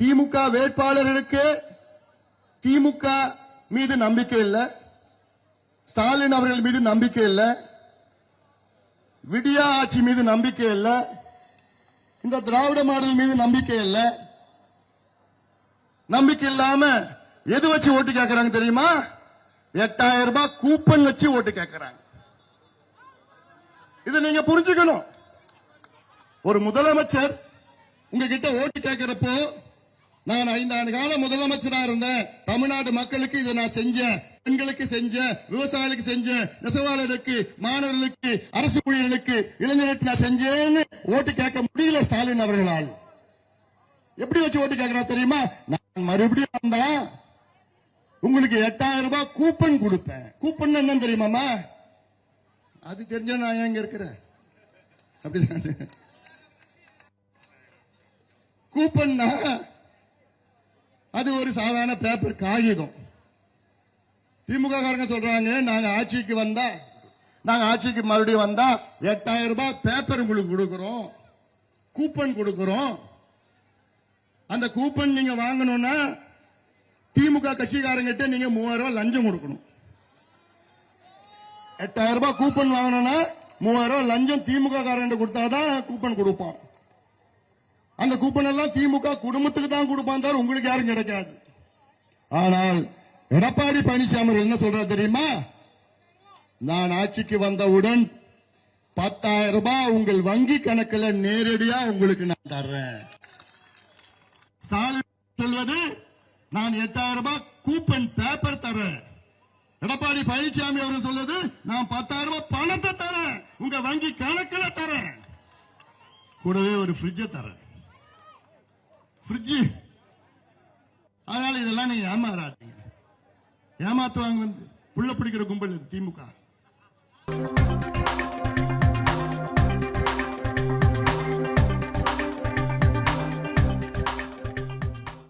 திமுக வேட்பாளர்களுக்கு திமுக மீது நம்பிக்கை இல்லை, ஸ்டாலின் அவர்கள் மீது நம்பிக்கை இல்லை, விடியா ஆட்சி மீது நம்பிக்கை இல்லை, இந்த திராவிட மாடல் மீது நம்பிக்கை இல்லை. நம்பிக்கை இல்லாம எது வச்சு ஓட்டு கேட்கறாங்க தெரியுமா? 8000 ரூபாய் கூப்பன் வச்சு ஓட்டு கேட்கறாங்க. இதை நீங்க புரிஞ்சுக்கணும். ஒரு முதலமைச்சர் உங்ககிட்ட ஓட்டு கேட்கிறப்போ, நான் 5 ஆண்டு காலம் முதலமைச்சரா இருந்தேன், தமிழ்நாடு மக்களுக்கு இதை நான் செஞ்சேன், பெண்களுக்கு செஞ்சேன், விவசாயிகளுக்கு செஞ்சேன், நெசவாளர்களுக்கு, மாணவர்களுக்கு, அரசு ஊழியர்களுக்கு, இளைஞர்களுக்கு நான் செஞ்சேன்னு ஓட்டு கேட்க முடியல ஸ்டாலின் அவர்களால். எப்படி வச்சு ஓட்டு கேட்கிறா தெரியுமா? நான் மறுபடியும் வந்தா உங்களுக்கு 8000 ரூபாய் கூப்பன் கொடுப்பேன். கூப்பன் என்னன்னு தெரியுமாமா? அது தெரிஞ்ச நான் எங்க இருக்கிறேன். அப்படிதான் கூப்பன்னா அது ஒரு சாதாரண பேப்பர் காகிதம். திமுக காரங்க சொல்றாங்க, நாங்க ஆட்சிக்கு மறுபடியும் வந்தா 8000 ரூபாய் பேப்பர் உங்களுக்கு கொடுக்கிறோம், கூப்பன் கொடுக்கிறோம். அந்த கூப்பன் நீங்க வாங்கணும்னா திமுக கட்சிக்காரங்கிட்ட நீங்க 3000 ரூபாய் லஞ்சம் கொடுக்கணும். 8000 ரூபாய் கூப்பன் வாங்கணும்னா 3000 ரூபாய் லஞ்சம் திமுக காரங்க கொடுத்தாதான் கூப்பன் கொடுப்பான். அந்த கூப்பன் எல்லாம் திமுக குடும்பத்துக்கு தான் கொடுப்பான், தவிர உங்களுக்கு யாரும் கிடைக்காது. ஆனால் எடப்பாடி பழனிசாமி என்ன சொல்றாரு தெரியுமா? நான் ஆட்சிக்கு வந்தவுடன் 10,000 ரூபாய் உங்கள் வங்கி கணக்கில் நேரடியா உங்களுக்கு நான் தர்றேன். ஸ்டாலின் சொல்வது, நான் 8000 ரூபாய் கூப்பன் பேப்பர் தரேன். எடப்பாடி பழனிசாமி அவர் சொல்வது, நான் 10,000 ரூபாய் பணத்தை தரேன், உங்க வங்கி கணக்கில் தரேன், கூடவே ஒரு ஃப்ரிட்ஜை தரேன். ஃப்ரிட்ஜ். அதனால இதெல்லாம் நீங்க ஏமாறாதீங்க. ஏமாத்துவாங்க. புள்ள பிடிக்கிற கும்பல் திமுக.